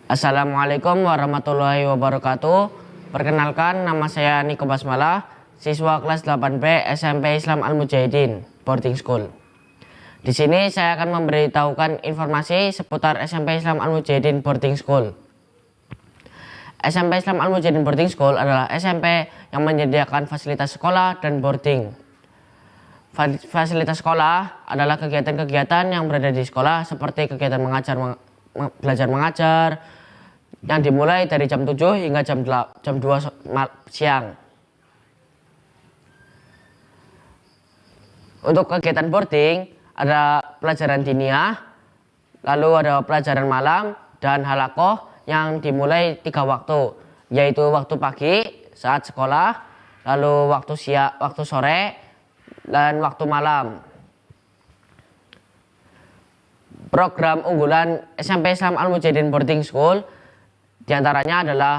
Assalamualaikum warahmatullahi wabarakatuh. Perkenalkan, nama saya Niko Basmala, siswa kelas 8B SMP Islam Al-Mujahidin Boarding School. Di sini saya akan memberitahukan informasi seputar SMP Islam Al-Mujahidin Boarding School. SMP Islam Al-Mujahidin Boarding School adalah SMP yang menyediakan fasilitas sekolah dan boarding. Fasilitas sekolah adalah kegiatan-kegiatan yang berada di sekolah seperti kegiatan belajar mengajar yang dimulai dari jam 7 hingga jam 2 siang. Untuk kegiatan boarding ada pelajaran diniyah, lalu ada pelajaran malam dan halakoh yang dimulai 3 waktu, yaitu waktu pagi saat sekolah, lalu waktu siang, waktu sore, dan waktu malam. Program unggulan SMP Islam Al-Mujahidin Boarding School diantaranya adalah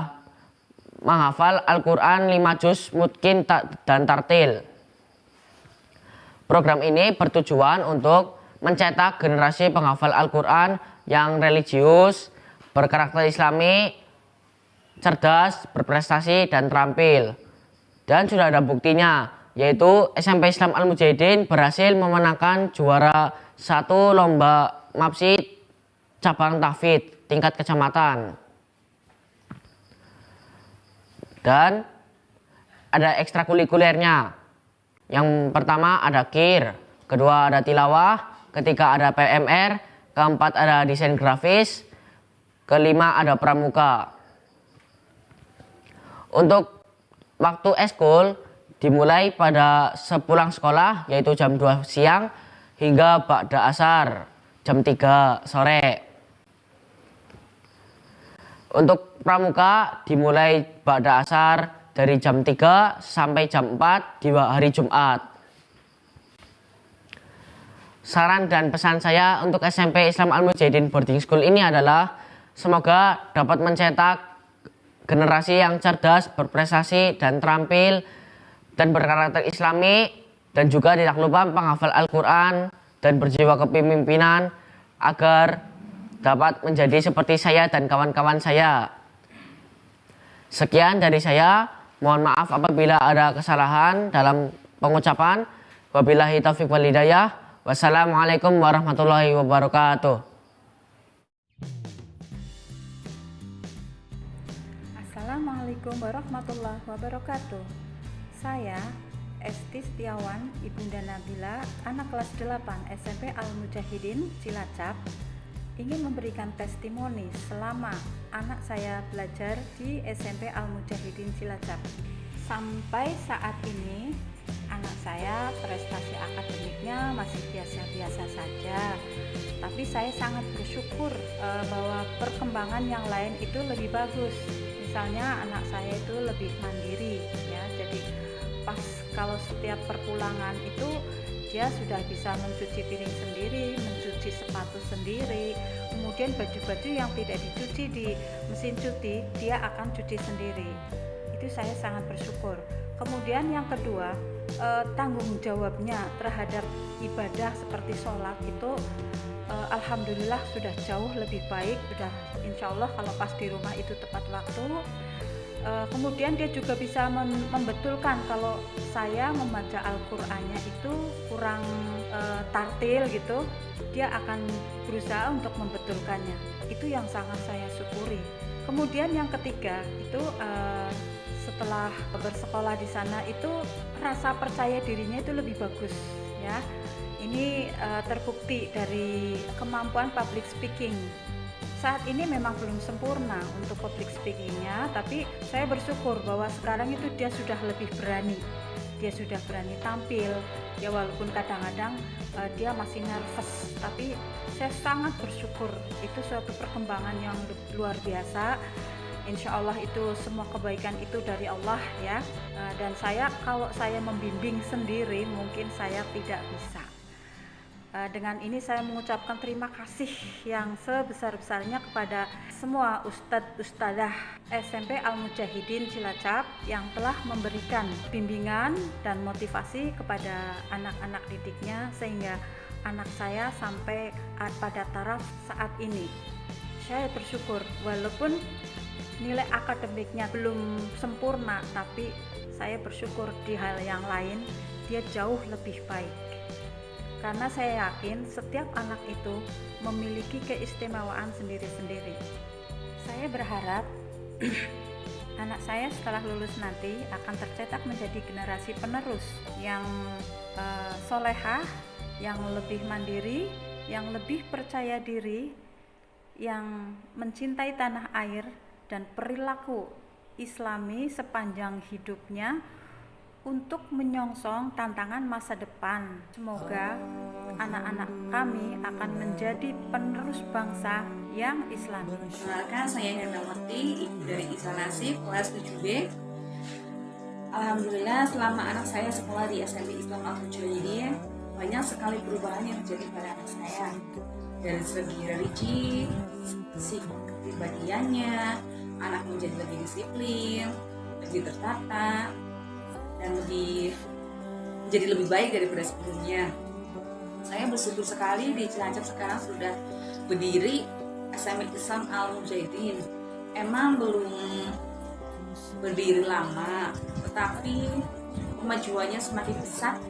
menghafal Al-Quran 5 juz mutqin dan tartil. Program ini bertujuan untuk mencetak generasi penghafal Al-Quran yang religius, berkarakter islami, cerdas, berprestasi, dan terampil. Dan sudah ada buktinya, yaitu SMP Islam Al-Mujahidin berhasil memenangkan juara 1 lomba MAPSI cabang tahfidz tingkat kecamatan. Dan ada ekstrakurikulernya. Yang pertama ada KIR, kedua ada tilawah, ketiga ada PMR, keempat ada desain grafis, kelima ada pramuka. Untuk waktu eskul dimulai pada sepulang sekolah, yaitu jam 2 siang hingga ba'da asar jam 3 sore. Untuk pramuka dimulai ba'da asar dari jam 3 sampai jam 4 di hari Jumat. Saran dan pesan saya untuk SMP Islam Al-Mujahidin Boarding School ini adalah semoga dapat mencetak generasi yang cerdas, berprestasi, dan terampil, dan berkarakter islami, dan juga tidak lupa penghafal Al-Quran dan berjiwa kepemimpinan agar dapat menjadi seperti saya dan kawan-kawan saya. Sekian dari saya, mohon maaf apabila ada kesalahan dalam pengucapan. Wabillahi taufiq wal hidayah. Wassalamualaikum warahmatullahi wabarakatuh. Assalamualaikum warahmatullahi wabarakatuh. Saya Esti Setiawan, Ibunda Nabila, anak kelas 8 SMP Al-Mujahidin Cilacap, ingin memberikan testimoni selama anak saya belajar di SMP Al-Mujahidin Cilacap. Sampai saat ini anak saya prestasi akademiknya masih biasa-biasa saja, tapi saya sangat bersyukur bahwa perkembangan yang lain itu lebih bagus. Misalnya anak saya itu lebih mandiri ya, jadi pas kalau setiap perpulangan itu dia sudah bisa mencuci piring sendiri, mencuci sepatu sendiri, kemudian baju-baju yang tidak dicuci di mesin cuci dia akan cuci sendiri. Itu saya sangat bersyukur. Kemudian yang kedua, tanggung jawabnya terhadap ibadah seperti sholat itu alhamdulillah sudah jauh lebih baik, sudah insya Allah kalau pas di rumah itu tepat waktu. Kemudian dia juga bisa membetulkan kalau saya membaca Al-Qur'annya itu kurang tartil gitu, dia akan berusaha untuk membetulkannya. Itu yang sangat saya syukuri. Kemudian yang ketiga itu setelah bersekolah di sana itu rasa percaya dirinya itu lebih bagus ya. Ini terbukti dari kemampuan public speaking. Saat ini memang belum sempurna untuk public speakingnya, tapi saya bersyukur bahwa sekarang itu dia sudah lebih berani, dia sudah berani tampil ya, walaupun kadang-kadang dia masih nervous, tapi saya sangat bersyukur. Itu suatu perkembangan yang luar biasa. Insya Allah itu semua kebaikan itu dari Allah ya, dan saya kalau saya membimbing sendiri mungkin saya tidak bisa. Dengan ini saya mengucapkan terima kasih yang sebesar-besarnya kepada semua ustadz-ustadzah SMP Al-Mujahidin Cilacap yang telah memberikan bimbingan dan motivasi kepada anak-anak didiknya sehingga anak saya sampai pada taraf saat ini. Saya bersyukur walaupun nilai akademiknya belum sempurna, tapi saya bersyukur di hal yang lain dia jauh lebih baik. Karena saya yakin setiap anak itu memiliki keistimewaan sendiri-sendiri. Saya berharap anak saya setelah lulus nanti akan tercetak menjadi generasi penerus yang solehah, yang lebih mandiri, yang lebih percaya diri, yang mencintai tanah air dan perilaku Islami sepanjang hidupnya untuk menyongsong tantangan masa depan. Semoga anak-anak kami akan menjadi penerus bangsa yang Islami. Perkenalkan, saya Hendrawati, ibu dari Isa Nasif, kelas 7B. Alhamdulillah, selama anak saya sekolah di SMP Islam Al-Mujahidin, banyak sekali perubahan yang terjadi pada anak saya. Dari segi religi, kepribadiannya, anak menjadi lebih disiplin, lebih tertata, dan menjadi lebih baik daripada sebelumnya. Saya bersyukur sekali di Cilacap sekarang sudah berdiri SMP Islam Al-Mujahidin. Emang belum berdiri lama, tetapi kemajuannya semakin pesat,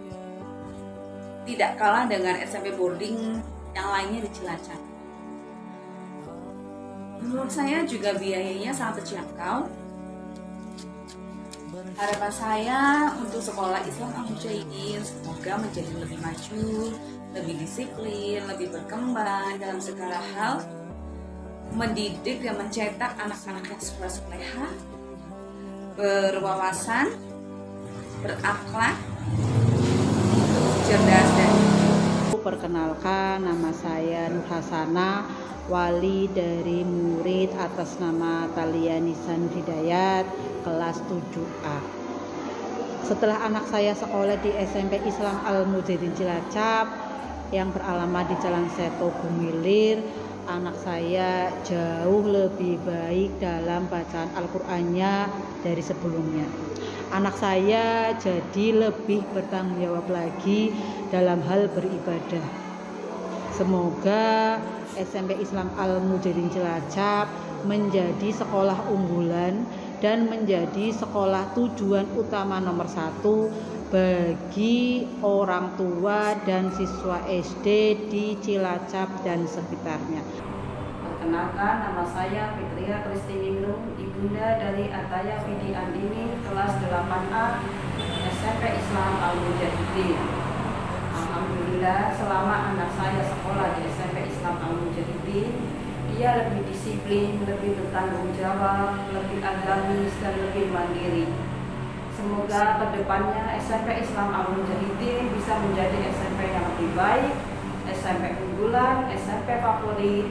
tidak kalah dengan SMP boarding yang lainnya di Cilacap. Menurut saya juga biayanya sangat terjangkau. Harapan saya untuk sekolah Islam Al-Mujahidin semoga menjadi lebih maju, lebih disiplin, lebih berkembang dalam segala hal, mendidik dan mencetak anak-anak yang soleh-solehah, berwawasan, berakhlak, cerdas dan perkenalkan, nama saya Nur Hasana, wali dari murid atas nama Talia Nisan Hidayat, kelas 7A. Setelah anak saya sekolah di SMP Islam Al-Mujahidin Cilacap yang beralamat di Jalan Seto Gumilir, anak saya jauh lebih baik dalam bacaan Al-Qur'annya dari sebelumnya. Anak saya jadi lebih bertanggung jawab lagi dalam hal beribadah. Semoga SMP Islam Al-Mujahidin Cilacap menjadi sekolah unggulan dan menjadi sekolah tujuan utama nomor 1 bagi orang tua dan siswa SD di Cilacap dan sekitarnya. Perkenalkan, nama saya Fitria Kristiningrum, ibunda dari Ataya Fidi Andini, kelas 8A SMP Islam Al-Mujahidin. Alhamdulillah, selama anak saya sekolah di SMP Islam Al-Mujahidin, dia lebih disiplin, lebih bertanggung jawab, lebih agamis, dan lebih mandiri. Semoga kedepannya SMP Islam Al-Mujahidin bisa menjadi SMP yang lebih baik, SMP unggulan, SMP favorit,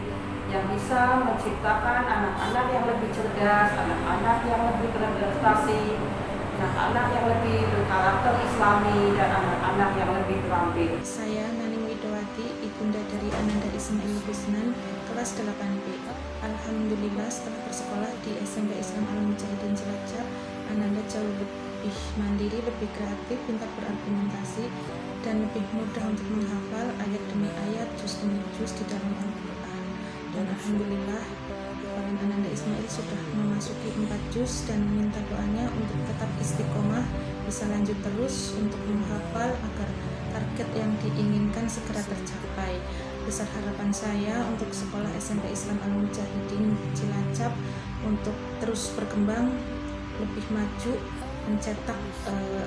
yang bisa menciptakan anak-anak yang lebih cerdas, anak-anak yang lebih berprestasi, anak-anak yang lebih berkarakter Islami, dan anak-anak yang lebih terampil. Saya Naning Widowati, ibunda dari Ananda Ismail Husnan, kelas 8B. Alhamdulillah, setelah bersekolah di SMP Islam Al-Mujahidin Cilacap, Ananda jauh lebih mandiri, lebih kreatif, pintar berargumentasi, dan lebih mudah untuk menghafal ayat demi ayat, juz demi juz di dalam Al-Quran. Dan alhamdulillah, hafalan Ananda Ismail sudah memasuki 4 juz dan meminta doanya untuk tetap istiqomah, bisa lanjut terus untuk menghafal agar target yang diinginkan segera tercapai. Besar harapan saya untuk sekolah SMP Islam Al-Mujahidin Cilacap untuk terus berkembang, lebih maju, mencetak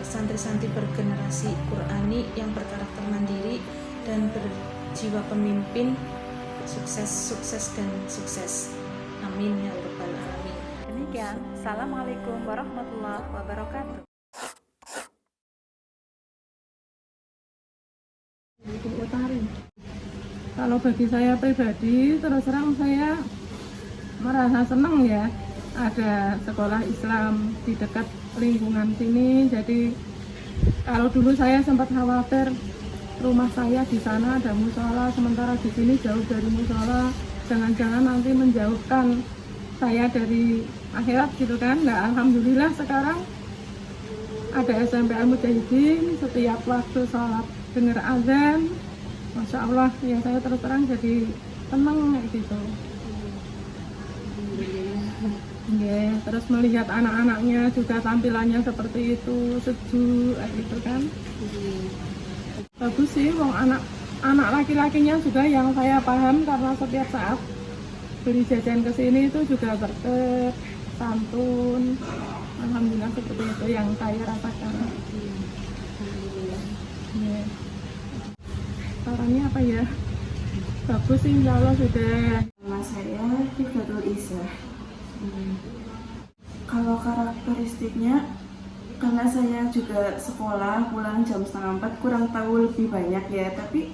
santri-santri bergenerasi Qurani yang berkarakter mandiri dan berjiwa pemimpin, sukses dan sukses. Amin ya rabbal alamin. Demikian, Assalamualaikum warahmatullahi wabarakatuh. Kalau bagi saya pribadi, terus terang saya merasa senang ya ada sekolah Islam di dekat lingkungan sini. Jadi kalau dulu saya sempat khawatir rumah saya di sana ada musola, sementara di sini jauh dari musola, jangan-jangan nanti menjauhkan saya dari akhirat gitu kan. Nah, alhamdulillah sekarang ada SMP Al-Mujahidin, setiap waktu sholat dengar azan, Masya Allah, ya saya terus terang jadi tenang kayak gitu. Nggih, terus melihat anak-anaknya juga tampilannya seperti itu, sejuk kayak gitu kan. Bagus sih, wong anak laki-lakinya juga yang saya paham karena setiap saat beli jajan ke sini itu juga berket, santun. Alhamdulillah seperti itu yang saya rasakan. Nggih. Sarannya apa ya? Bagus sih, insya Allah sudah. Nama saya Hifdatul Isa. Kalau karakteristiknya, karena saya juga sekolah pulang jam 3:30 kurang tahu lebih banyak ya, tapi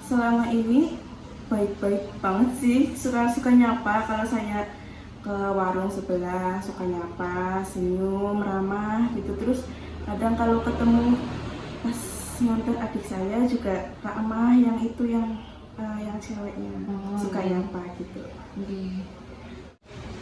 selama ini baik-baik banget sih, suka-suka nyapa. Kalau saya ke warung sebelah suka nyapa, senyum, ramah gitu. Terus kadang kalau ketemu pas nganter adik saya juga ramah, yang itu yang ceweknya suka nyapa gitu.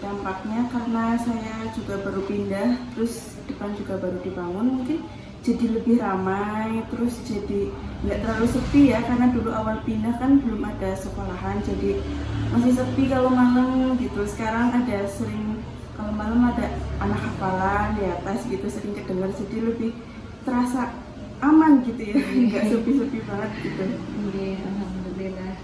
Dampaknya karena saya juga baru pindah, terus depan juga baru dibangun, mungkin jadi lebih ramai, terus jadi nggak terlalu sepi ya, karena dulu awal pindah kan belum ada sekolahan, jadi masih sepi kalau malam gitu. Sekarang ada sering, kalau malam ada anak hafalan di atas gitu, sering kedengar, jadi lebih terasa aman gitu ya, nggak sepi-sepi banget gitu. Alhamdulillah.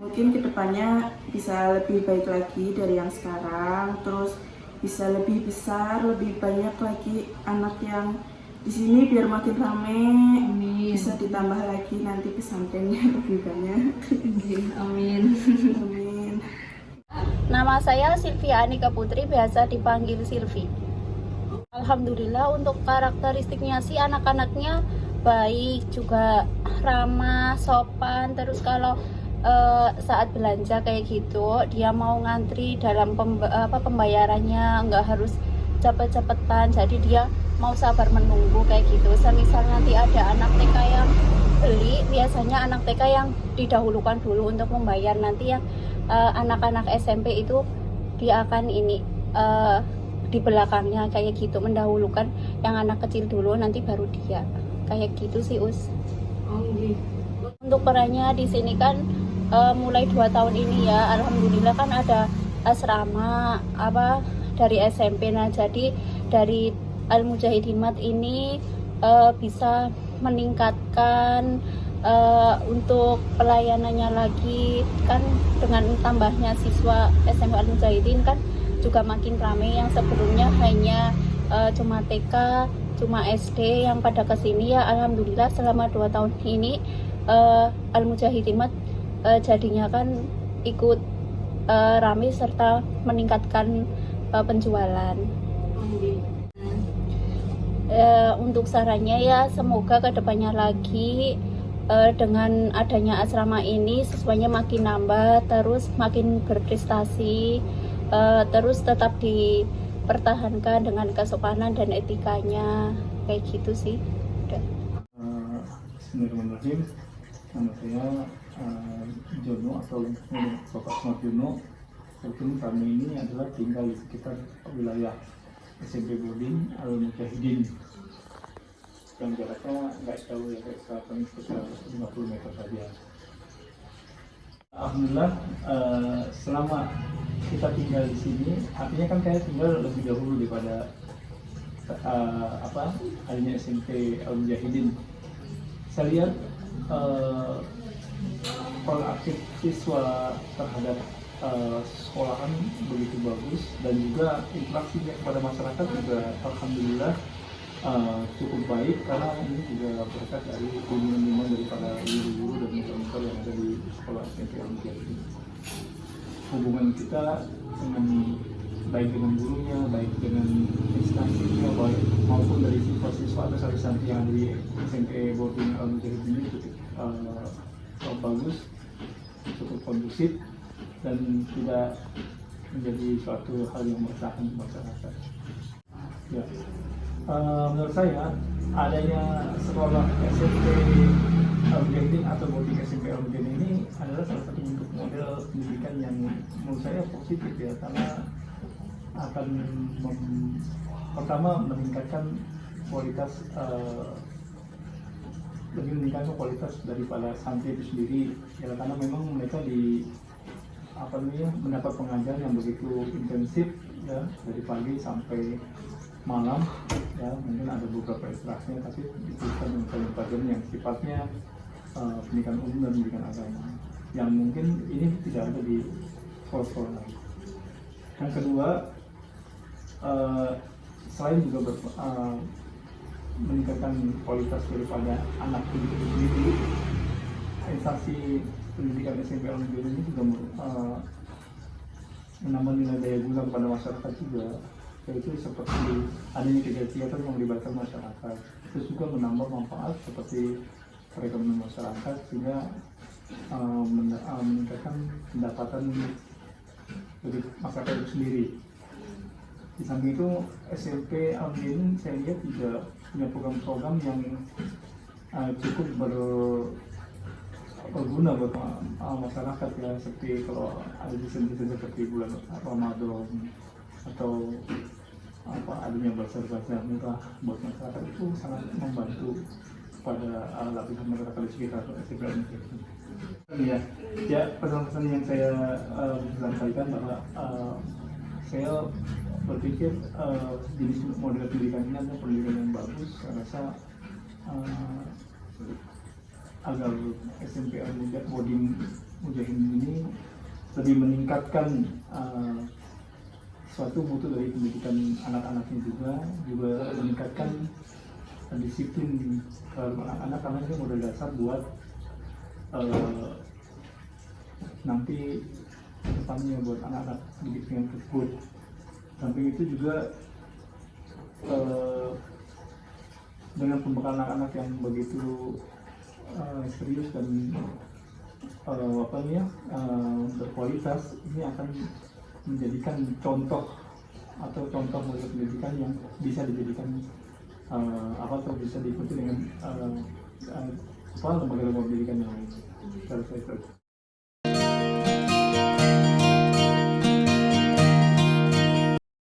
Mungkin kedepannya bisa lebih baik lagi dari yang sekarang, terus bisa lebih besar, lebih banyak lagi anak yang di sini biar makin rame. Amin. Bisa ditambah lagi nanti pesantrennya lebih banyak. Amin. Amin. Nama saya Silvia Anika Putri, biasa dipanggil Silvi. Alhamdulillah untuk karakteristiknya sih anak-anaknya baik, juga ramah, sopan. Terus kalau saat belanja kayak gitu, dia mau ngantri dalam pembayarannya, nggak harus cepet-cepetan, jadi dia mau sabar menunggu kayak gitu. Semisal nanti ada anak TK yang beli, biasanya anak TK yang didahulukan dulu untuk membayar, nanti yang anak-anak SMP itu dia akan di belakangnya kayak gitu, mendahulukan yang anak kecil dulu, nanti baru dia kayak gitu sih Us. Untuk perannya di sini kan mulai 2 tahun ini ya, alhamdulillah kan ada asrama dari SMP. Nah, jadi dari Al-Mujahidin ini bisa meningkatkan untuk pelayanannya lagi kan, dengan tambahnya siswa SMP Al-Mujahidin kan juga makin ramai. Yang sebelumnya hanya cuma TK, cuma SD yang pada kesini ya, alhamdulillah selama 2 tahun ini Al-Mujahidin jadinya kan ikut ramai serta meningkatkan penjualan. Untuk sarannya ya, semoga kedepannya lagi dengan adanya asrama ini siswanya makin nambah, terus makin berprestasi, terus tetap dipertahankan dengan kesopanan dan etikanya kayak gitu sih. Bismillahirrahmanirrahim. Nama saya Jono atau Bapak Smart Jono. Kebetulan kami ini adalah tinggal di sekitar wilayah SMP Boarding Al-Mujahidin. Yang jaraknya nggak jauh ya, paling sekitar 50 meter saja. Alhamdulillah, selama kita tinggal di sini, artinya kan saya tinggal lebih dahulu daripada adanya SMP Al-Mujahidin. Saya lihat pola aktif siswa terhadap sekolahan begitu bagus, dan juga interaksinya kepada masyarakat juga alhamdulillah cukup baik, karena ini juga berkat dari bimbingan dari para guru-guru dan mentor-mentor yang ada di sekolah SMP Al-Mujahidin. Hubungan kita dengan baik dengan gurunya, baik dengan instansinya, baik maupun dari siswa-siswa atau santri yang ada di SMP Boarding Al-Mujahidin ini cukup bagus, cukup kondusif, dan tidak menjadi suatu hal yang meresahkan masyarakat. Ya, menurut saya adanya sekolah SMP Al-Mujahidin atau boarding SMP Al-Mujahidin ini adalah salah satu bentuk model pendidikan yang menurut saya positif ya, karena akan pertama meningkatkan kualitas lebih meningkatkan kualitas daripada santri itu sendiri ya, karena memang mereka mendapat pengajaran yang begitu intensif ya, dari pagi sampai malam ya, mungkin ada beberapa istirahatnya, tapi diberikan dengan pelajaran yang sifatnya pendidikan umum dan pendidikan agama yang mungkin ini tidak ada di sekolah-sekolah lain. Yang kedua, selain juga meningkatkan kualitas daripada anak itu sendiri, instansi pendidikan SMP Al-Mujahidin ini juga menambah nilai daya guna kepada masyarakat juga, yaitu seperti adanya kegiatan yang melibatkan masyarakat, terus juga menambah manfaat seperti perekonomian masyarakat, sehingga meningkatkan pendapatan dari masyarakat itu sendiri. Di samping itu SMP Al-Mujahidin saya lihat juga punya program-program yang cukup berguna buat masyarakat ya, seperti kalau ada desain-desain seperti bulan Ramadan atau adanya bazar-bazar murah buat masyarakat, itu sangat membantu pada lapisan masyarakat di sekitar SMP Al-Mujahidin. Ya, pesan-pesan yang saya sampaikan bahwa saya berpikir jenis model pendidikan ini adalah pendidikan yang bagus. Saya rasa agar SMP Al-Mujahidin ini lebih meningkatkan suatu mutu dari pendidikan anak-anaknya, juga meningkatkan disiplin anak-anak, karena ini modal dasar buat nanti depannya buat anak-anak didiknya tersebut. Samping itu juga dengan pembekalan anak-anak yang begitu serius dan berkualitas, ini akan menjadikan contoh model pendidikan yang bisa dijadikan atau bisa diikuti dengan lembaga-lembaga pendidikan yang lain.